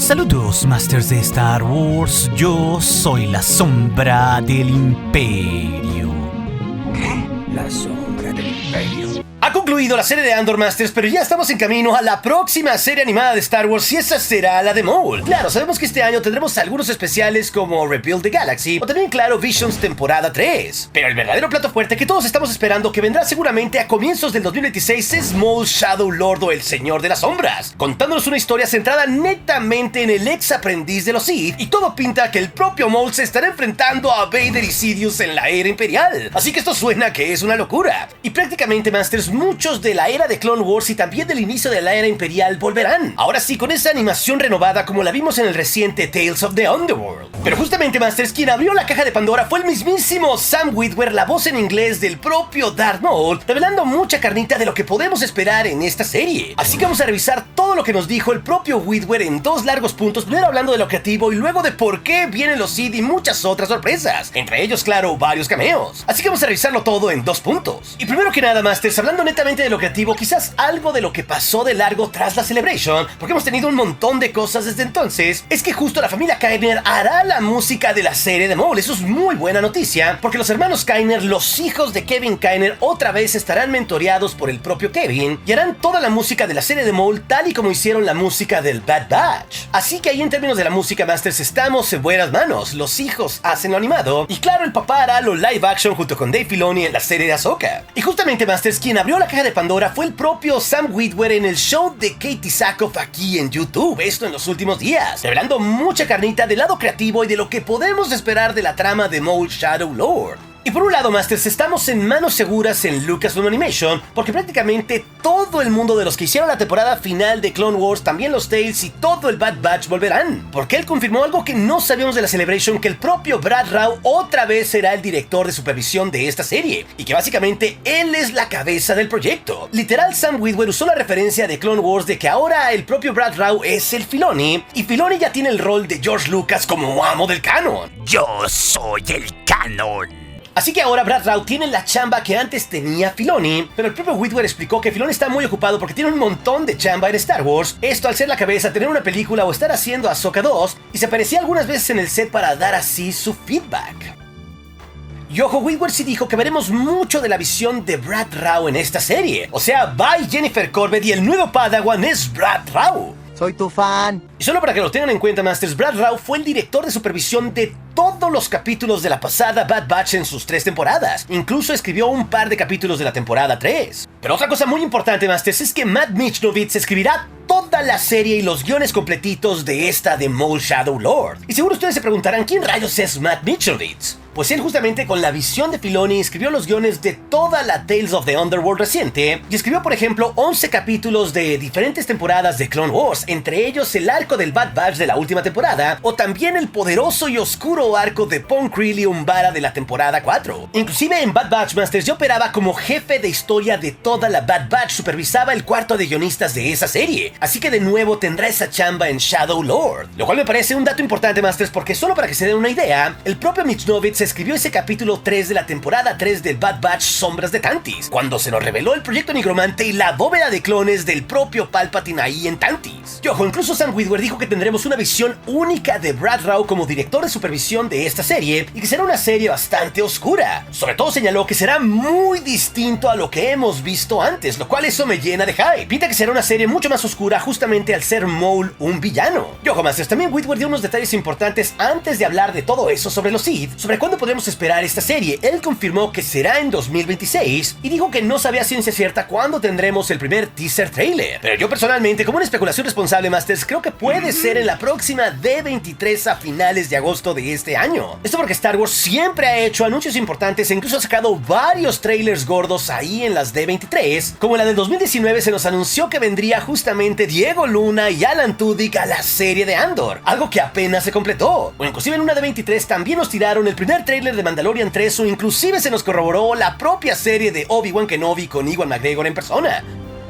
Saludos, Masters de Star Wars. Yo soy la sombra del Imperio. La sombra del Imperio. Ha concluido la serie de Andor, Masters, pero ya estamos en camino a la próxima serie animada de Star Wars y esa será la de Maul. Claro, sabemos que este año tendremos algunos especiales como Rebuild the Galaxy o también, claro, Visions temporada 3. Pero el verdadero plato fuerte que todos estamos esperando, que vendrá seguramente a comienzos del 2026, es Maul Shadow Lord o el Señor de las Sombras, contándonos una historia centrada netamente en el ex aprendiz de los Sith, y todo pinta que el propio Maul se estará enfrentando a Vader y Sidious en la era imperial. Así que esto suena que es una locura. Y prácticamente, Masters, muchos de la era de Clone Wars y también del inicio de la era imperial volverán. Ahora sí, con esa animación renovada como la vimos en el reciente Tales of the Underworld. Pero justamente, Masters, quien abrió la caja de Pandora fue el mismísimo Sam Witwer, la voz en inglés del propio Darth Maul, revelando mucha carnita de lo que podemos esperar en esta serie. Así que vamos a revisar todo lo que nos dijo el propio Witwer en dos largos puntos, primero hablando de lo creativo y luego de por qué vienen los Sith y muchas otras sorpresas, entre ellos, claro, varios cameos. Así que vamos a revisarlo todo en dos puntos. Y primero que nada, Masters, hablando netamente de lo creativo, quizás algo de lo que pasó de largo tras la Celebration, porque hemos tenido un montón de cosas desde entonces, es que justo la familia Kyner hará la música de la serie de Maul. Eso es muy buena noticia, porque los hermanos Kyner, los hijos de Kevin Kyner, otra vez estarán mentoreados por el propio Kevin y harán toda la música de la serie de Maul tal y como hicieron la música del Bad Batch. Así que ahí en términos de la música, Masters, estamos en buenas manos. Los hijos hacen lo animado y claro, el papá hará lo live action junto con Dave Filoni en la serie de Ahsoka. Y justamente, Masters, quien abrió la caja de Pandora fue el propio Sam Witwer en el show de Katie Sackhoff aquí en YouTube, esto en los últimos días, revelando mucha carnita del lado creativo y de lo que podemos esperar de la trama de Maul Shadow Lord. Y por un lado, Masters, estamos en manos seguras en Lucasfilm Animation, porque prácticamente todo el mundo de los que hicieron la temporada final de Clone Wars, también los Tales y todo el Bad Batch volverán, porque él confirmó algo que no sabíamos de la Celebration, que el propio Brad Rau otra vez será el director de supervisión de esta serie, y que básicamente él es la cabeza del proyecto. Literal, Sam Witwer usó la referencia de Clone Wars de que ahora el propio Brad Rau es el Filoni, y Filoni ya tiene el rol de George Lucas como amo del canon. Yo soy el canon. Así que ahora Brad Rau tiene la chamba que antes tenía Filoni, pero el propio Witwer explicó que Filoni está muy ocupado porque tiene un montón de chamba en Star Wars, esto al ser la cabeza, tener una película o estar haciendo Ahsoka 2, y se aparecía algunas veces en el set para dar así su feedback. Y ojo, Witwer sí dijo que veremos mucho de la visión de Brad Rau en esta serie, o sea, bye Jennifer Corbett y el nuevo Padawan es Brad Rau. Soy tu fan. Y solo para que lo tengan en cuenta, Masters, Brad Rau fue el director de supervisión de todos los capítulos de la pasada Bad Batch en sus 3 temporadas. Incluso escribió un par de capítulos de la temporada 3. Pero otra cosa muy importante, Masters, es que Matt Michnovetz escribirá toda la serie y los guiones completitos de esta de Maul Shadow Lord. Y seguro ustedes se preguntarán, ¿quién rayos es Matt Michnovetz? Pues él justamente con la visión de Filoni escribió los guiones de toda la Tales of the Underworld reciente y escribió por ejemplo 11 capítulos de diferentes temporadas de Clone Wars, entre ellos el arco del Bad Batch de la última temporada o también el poderoso y oscuro arco de Pon Creel y Umbara de la temporada 4. Inclusive en Bad Batch, Masters, ya operaba como jefe de historia de toda la Bad Batch, supervisaba el cuarto de guionistas de esa serie, así que de nuevo tendrá esa chamba en Shadow Lord, lo cual me parece un dato importante, Masters, porque solo para que se den una idea, el propio Michnovetz escribió ese capítulo 3 de la temporada 3 del Bad Batch Sombras de Tantis, cuando se nos reveló el proyecto Nigromante y la bóveda de clones del propio Palpatine ahí en Tantis. Y ojo, incluso Sam Witwer dijo que tendremos una visión única de Brad Rau como director de supervisión de esta serie y que será una serie bastante oscura. Sobre todo señaló que será muy distinto a lo que hemos visto antes, lo cual eso me llena de hype. Pinta que será una serie mucho más oscura justamente al ser Maul un villano. Y ojo, Masters, también Witwer dio unos detalles importantes antes de hablar de todo eso sobre los Sith, sobre cuándo podemos esperar esta serie. Él confirmó que será en 2026 y dijo que no sabía a ciencia cierta cuándo tendremos el primer teaser trailer. Pero yo personalmente, como una especulación responsable, Masters, creo que puede ser en la próxima D23 a finales de agosto de este año. Esto porque Star Wars siempre ha hecho anuncios importantes e incluso ha sacado varios trailers gordos ahí en las D23, como la del 2019 se nos anunció que vendría justamente Diego Luna y Alan Tudyk a la serie de Andor, algo que apenas se completó. O inclusive en una D23 también nos tiraron el primer trailer de Mandalorian 3 o inclusive se nos corroboró la propia serie de Obi-Wan Kenobi con Ewan McGregor en persona.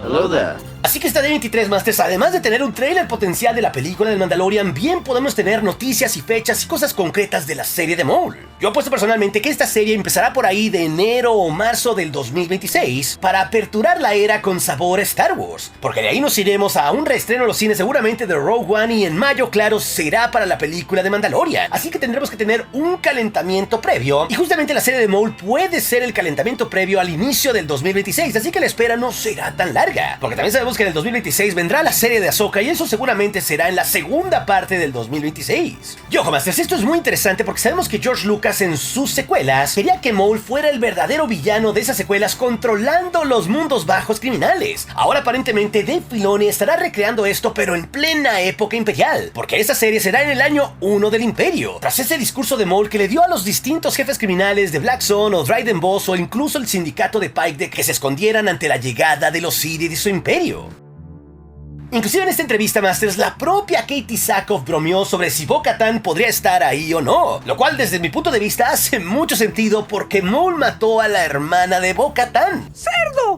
Hello there. Así que esta D23, Masters, además de tener un trailer potencial de la película del Mandalorian, bien podemos tener noticias y fechas y cosas concretas de la serie de Maul. Yo apuesto personalmente que esta serie empezará por ahí de enero o marzo del 2026 para aperturar la era con sabor a Star Wars, porque de ahí nos iremos a un reestreno en los cines seguramente de Rogue One y en mayo, claro, será para la película de Mandalorian, así que tendremos que tener un calentamiento previo y justamente la serie de Maul puede ser el calentamiento previo al inicio del 2026, así que la espera no será tan larga, porque también sabemos que en el 2026 vendrá la serie de Ahsoka y eso seguramente será en la segunda parte del 2026. Y ojo, Masters, esto es muy interesante porque sabemos que George Lucas en sus secuelas quería que Maul fuera el verdadero villano de esas secuelas controlando los mundos bajos criminales. Ahora aparentemente Dave Filoni estará recreando esto pero en plena época imperial, porque esta serie será en el año 1 del Imperio, tras ese discurso de Maul que le dio a los distintos jefes criminales de Black Sun o Dryden Boss o incluso el sindicato de Pike de que se escondieran ante la llegada de los Sith y de su imperio. Inclusive en esta entrevista, Masters, la propia Katie Sackhoff bromeó sobre si Bo-Katan podría estar ahí o no, lo cual desde mi punto de vista hace mucho sentido porque Maul mató a la hermana de Bo-Katan. ¡Cerdo!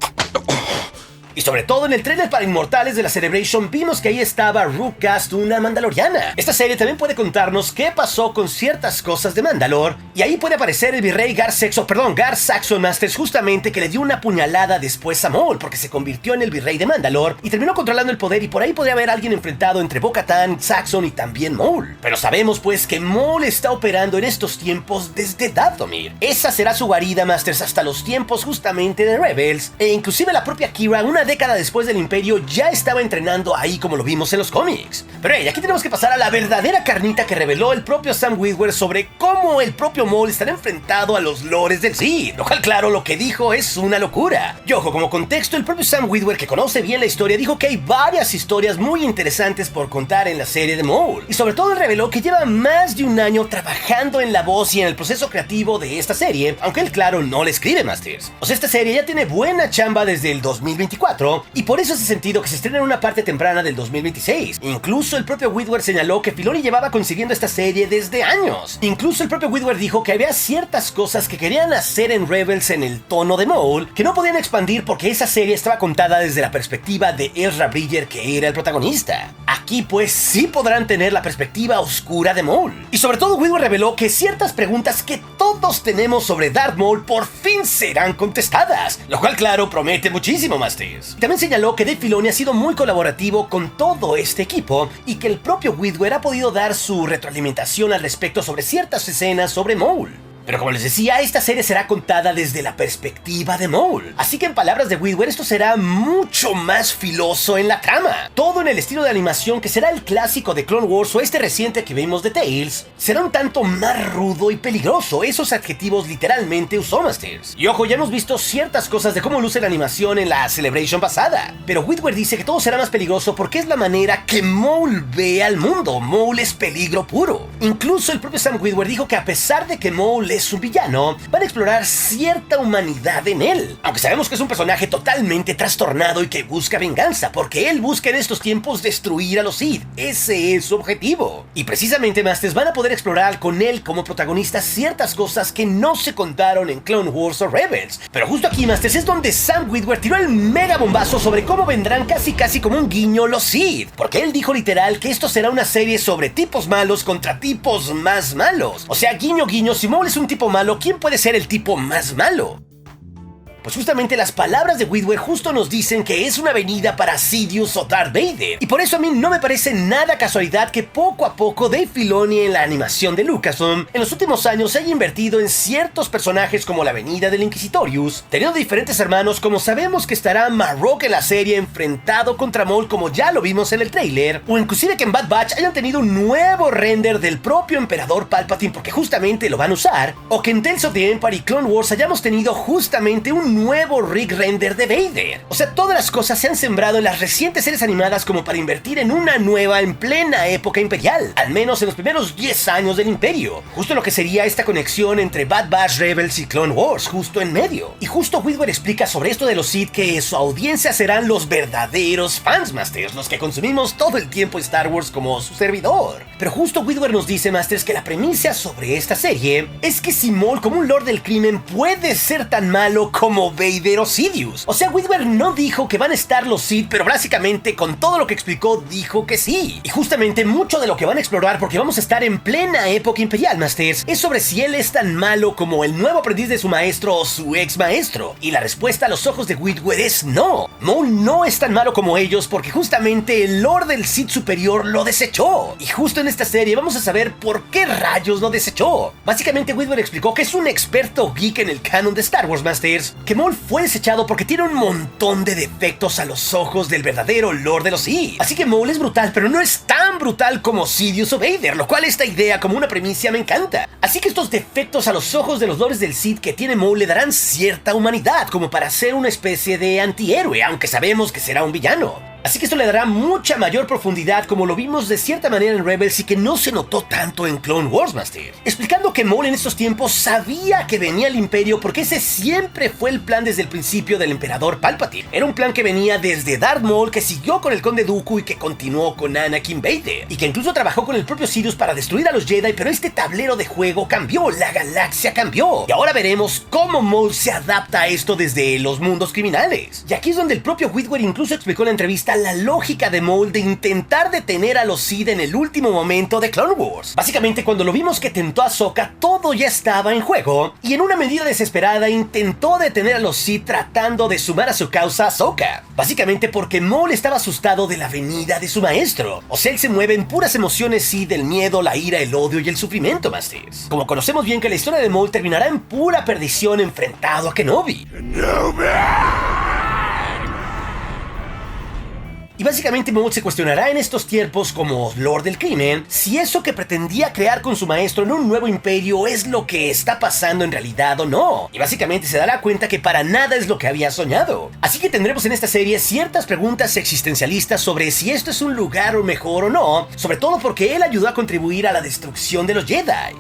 Y sobre todo en el trailer para Inmortales de la Celebration vimos que ahí estaba Rook Kast, una mandaloriana. Esta serie también puede contarnos qué pasó con ciertas cosas de Mandalor, y ahí puede aparecer el virrey Gar Saxon, Masters, justamente que le dio una puñalada después a Maul porque se convirtió en el virrey de Mandalor y terminó controlando el poder, y por ahí podría haber alguien enfrentado entre Bo-Katan, Saxon y también Maul. Pero sabemos pues que Maul está operando en estos tiempos desde Dathomir. Esa será su guarida, Masters, hasta los tiempos justamente de Rebels, e inclusive la propia Qi'ra, una década después del Imperio, ya estaba entrenando ahí como lo vimos en los cómics. Pero aquí tenemos que pasar a la verdadera carnita que reveló el propio Sam Witwer sobre cómo el propio Maul estará enfrentado a los lores del Sith, lo cual claro, lo que dijo es una locura. Y ojo, como contexto, el propio Sam Witwer, que conoce bien la historia, dijo que hay varias historias muy interesantes por contar en la serie de Maul, y sobre todo reveló que lleva más de un año trabajando en la voz y en el proceso creativo de esta serie, aunque él claro no le escribe, Masters. O sea, esta serie ya tiene buena chamba desde el 2024 y por eso hace sentido que se estrene en una parte temprana del 2026. Incluso el propio Witwer señaló que Filoni llevaba consiguiendo esta serie desde años. Incluso el propio Witwer dijo que había ciertas cosas que querían hacer en Rebels en el tono de Maul que no podían expandir porque esa serie estaba contada desde la perspectiva de Ezra Bridger, que era el protagonista. Aquí pues sí podrán tener la perspectiva oscura de Maul. Y sobre todo Witwer reveló que ciertas preguntas que todos tenemos sobre Darth Maul por fin serán contestadas, lo cual claro promete muchísimo, Masters. También señaló que Dave Filoni ha sido muy colaborativo con todo este equipo y que el propio Witwer ha podido dar su retroalimentación al respecto sobre ciertas escenas sobre Maul. Pero como les decía, esta serie será contada desde la perspectiva de Maul. Así que en palabras de Witwer, esto será mucho más filoso en la trama. Todo en el estilo de animación que será el clásico de Clone Wars o este reciente que vimos de Tales, será un tanto más rudo y peligroso. Esos adjetivos literalmente usó Masters. Y ojo, ya hemos visto ciertas cosas de cómo luce la animación en la Celebration pasada. Pero Witwer dice que todo será más peligroso porque es la manera que Maul ve al mundo. Maul es peligro puro. Incluso el propio Sam Witwer dijo que a pesar de que Maul es un villano, van a explorar cierta humanidad en él. Aunque sabemos que es un personaje totalmente trastornado y que busca venganza, porque él busca en estos tiempos destruir a los Sith. Ese es su objetivo. Y precisamente, Masters, van a poder explorar con él como protagonista ciertas cosas que no se contaron en Clone Wars o Rebels. Pero justo aquí, Masters, es donde Sam Witwer tiró el mega bombazo sobre cómo vendrán casi como un guiño los Sith. Porque él dijo literal que esto será una serie sobre tipos malos contra tipos más malos. O sea, guiño, si Maul es un tipo malo, ¿quién puede ser el tipo más malo? Pues justamente las palabras de Witwer justo nos dicen que es una venida para Sidious o Darth Vader. Y por eso a mí no me parece nada casualidad que poco a poco Dave Filoni en la animación de Lucasfilm en los últimos años se haya invertido en ciertos personajes como la venida del Inquisitorius, teniendo diferentes hermanos como sabemos que estará Marrok en la serie enfrentado contra Maul como ya lo vimos en el tráiler, o inclusive que en Bad Batch hayan tenido un nuevo render del propio Emperador Palpatine porque justamente lo van a usar, o que en Tales of the Empire y Clone Wars hayamos tenido justamente un nuevo rig render de Vader. O sea, todas las cosas se han sembrado en las recientes series animadas como para invertir en una nueva en plena época imperial, al menos en los primeros 10 años del Imperio. Justo lo que sería esta conexión entre Bad Batch, Rebels y Clone Wars, justo en medio. Y justo Witwer explica sobre esto de los Sith que su audiencia serán los verdaderos fans, Masters, los que consumimos todo el tiempo Star Wars como su servidor. Pero justo Witwer nos dice, Masters, que la premisa sobre esta serie es que si Maul como un lord del crimen puede ser tan malo como como Vader o Sidious. O sea, Witwer no dijo que van a estar los Sith, pero básicamente con todo lo que explicó dijo que sí. Y justamente mucho de lo que van a explorar, porque vamos a estar en plena época imperial, Masters, es sobre si él es tan malo como el nuevo aprendiz de su maestro o su ex maestro. Y la respuesta a los ojos de Witwer es no. Maul no es tan malo como ellos porque justamente el Lord del Sith superior lo desechó. Y justo en esta serie vamos a saber por qué rayos lo desechó. Básicamente Witwer explicó que es un experto geek en el canon de Star Wars, Masters, que Maul fue desechado porque tiene un montón de defectos a los ojos del verdadero Lord de los Sith. Así que Maul es brutal, pero no es tan brutal como Sidious o Vader, lo cual esta idea como una premisa me encanta. Así que estos defectos a los ojos de los Lords del Sith que tiene Maul le darán cierta humanidad como para ser una especie de antihéroe, aunque sabemos que será un villano. Así que esto le dará mucha mayor profundidad como lo vimos de cierta manera en Rebels y que no se notó tanto en Clone Wars, Master. Explicando que Maul en estos tiempos sabía que venía el Imperio porque ese siempre fue el plan desde el principio del Emperador Palpatine. Era un plan que venía desde Darth Maul, que siguió con el Conde Dooku y que continuó con Anakin Vader. Y que incluso trabajó con el propio Sidious para destruir a los Jedi, pero este tablero de juego cambió, la galaxia cambió. Y ahora veremos cómo Maul se adapta a esto desde los mundos criminales. Y aquí es donde el propio Witwer incluso explicó en la entrevista la lógica de Maul de intentar detener a los Sith en el último momento de Clone Wars. Básicamente cuando lo vimos que tentó a Ahsoka, todo ya estaba en juego y en una medida desesperada intentó detener a los Sith tratando de sumar a su causa a Ahsoka. Básicamente porque Maul estaba asustado de la venida de su maestro. O sea, él se mueve en puras emociones Sith, del miedo, la ira, el odio y el sufrimiento, Masters. Como conocemos bien que la historia de Maul terminará en pura perdición enfrentado a Kenobi. Y básicamente Maul se cuestionará en estos tiempos como Lord del Crimen si eso que pretendía crear con su maestro en un nuevo imperio es lo que está pasando en realidad o no. Y básicamente se dará cuenta que para nada es lo que había soñado. Así que tendremos en esta serie ciertas preguntas existencialistas sobre si esto es un lugar o mejor o no, sobre todo porque él ayudó a contribuir a la destrucción de los Jedi.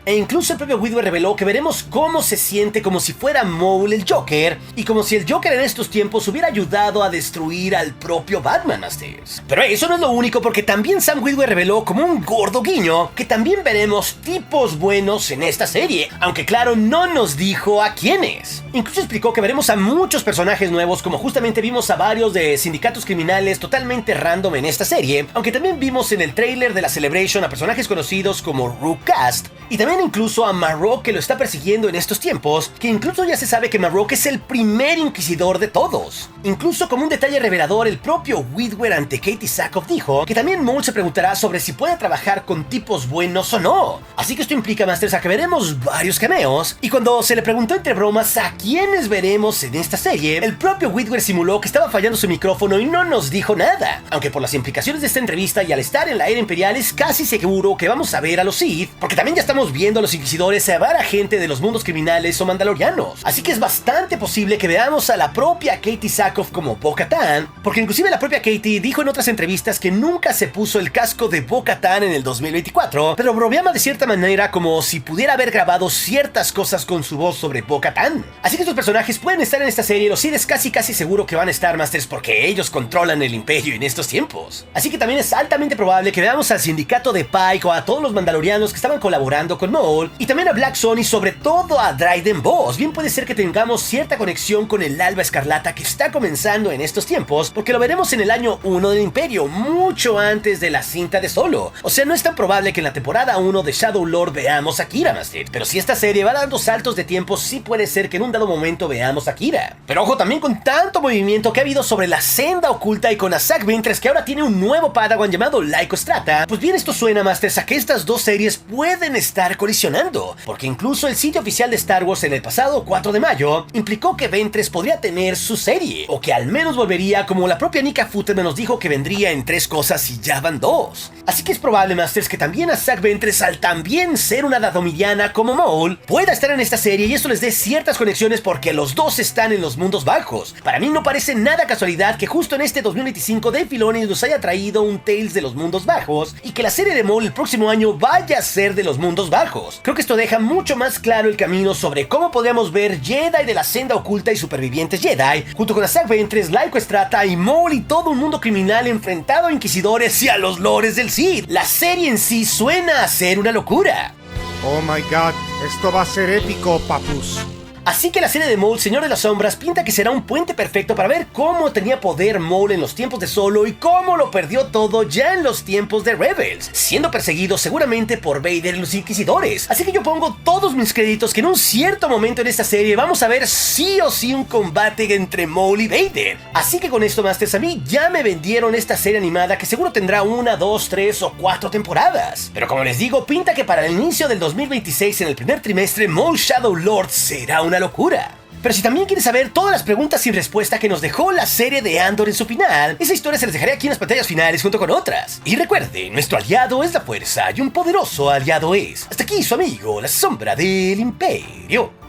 E incluso el propio Witwer reveló que veremos cómo se siente como si fuera Maul el Joker, y como si el Joker en estos tiempos hubiera ayudado a destruir al propio Batman, Masters. Pero eso no es lo único, porque también Sam Witwer reveló como un gordo guiño que también veremos tipos buenos en esta serie, aunque claro, no nos dijo a quiénes. Incluso explicó que veremos a muchos personajes nuevos, como justamente vimos a varios de sindicatos criminales totalmente random en esta serie, aunque también vimos en el tráiler de la Celebration a personajes conocidos como Rook Kast, y también incluso a Marrok, que lo está persiguiendo en estos tiempos, que incluso ya se sabe que Marrok es el primer inquisidor de todos. Incluso como un detalle revelador, el propio Witwer ante Katie Sackhoff dijo que también Maul se preguntará sobre si puede trabajar con tipos buenos o no. Así que esto implica, Masters, a que veremos varios cameos, y cuando se le preguntó entre bromas a quiénes veremos en esta serie, el propio Witwer simuló que estaba fallando su micrófono y no nos dijo nada, aunque por las implicaciones de esta entrevista y al estar en la era imperial es casi seguro que vamos a ver a los Sith, porque también ya estamos viendo a los inquisidores llevar a gente de los mundos criminales o mandalorianos. Así que es bastante posible que veamos a la propia Katie Sackhoff como Bo-Katan, porque inclusive la propia Katie dijo en otras entrevistas que nunca se puso el casco de Bo-Katan en el 2024, pero bromeaba de cierta manera como si pudiera haber grabado ciertas cosas con su voz sobre Bo-Katan. Así que estos personajes pueden estar en esta serie, los Sith es casi seguro que van a estar, Masters, porque ellos controlan el imperio en estos tiempos. Así que también es altamente probable que veamos al sindicato de Pike o a todos los mandalorianos que estaban colaborando con Maul, y también a Black Sun y sobre todo a Dryden Voss. Bien puede ser que tengamos cierta conexión con el Alba Escarlata que está comenzando en estos tiempos, porque lo veremos en el año 1 del Imperio, mucho antes de la cinta de Solo. O sea, no es tan probable que en la temporada 1 de Shadow Lord veamos a Kira, Master, pero si esta serie va dando saltos de tiempo, sí puede ser que en un dado momento veamos a Kira. Pero ojo, también con tanto movimiento que ha habido sobre la senda oculta y con Asajj Ventress, que ahora tiene un nuevo Padawan llamado Lyco Strata, pues bien, esto suena, Masters, a que estas dos series pueden estar colisionando, porque incluso el sitio oficial de Star Wars en el pasado 4 de mayo implicó que Ventress podría tener su serie, o que al menos volvería, como la propia Nika Futterman nos dijo que vendría en 3 cosas y ya van 2. Así que es probable, Masters, que también Asajj Ventress, al también ser una dathomiriana como Maul, pueda estar en esta serie y esto les dé ciertas conexiones porque los dos están en los mundos bajos. Para mí no parece nada casualidad que justo en este 2025 Dave Filoni nos haya traído un Tales de los mundos bajos y que la serie de Maul el próximo año vaya a ser de los mundos bajos. Creo que esto deja mucho más claro el camino sobre cómo podríamos ver Jedi de la senda oculta y supervivientes Jedi, junto con Asajj Ventress, Lyco Strata y Maul y todo un mundo criminal enfrentado a inquisidores y a los lores del Sith. La serie en sí suena a ser una locura. Oh my god, esto va a ser épico, papus. Así que la serie de Maul, Señor de las Sombras, pinta que será un puente perfecto para ver cómo tenía poder Maul en los tiempos de Solo y cómo lo perdió todo ya en los tiempos de Rebels, siendo perseguido seguramente por Vader y los Inquisidores. Así que yo pongo todos mis créditos que en un cierto momento en esta serie vamos a ver sí o sí un combate entre Maul y Vader. Así que con esto, Masters, a mí ya me vendieron esta serie animada que seguro tendrá 1, 2, 3 o 4 temporadas. Pero como les digo, pinta que para el inicio del 2026 en el primer trimestre Maul Shadow Lord será una locura. Pero si también quieres saber todas las preguntas sin respuesta que nos dejó la serie de Andor en su final, esa historia se les dejaré aquí en las pantallas finales junto con otras. Y recuerde, nuestro aliado es la fuerza y un poderoso aliado es. Hasta aquí su amigo, la sombra del imperio.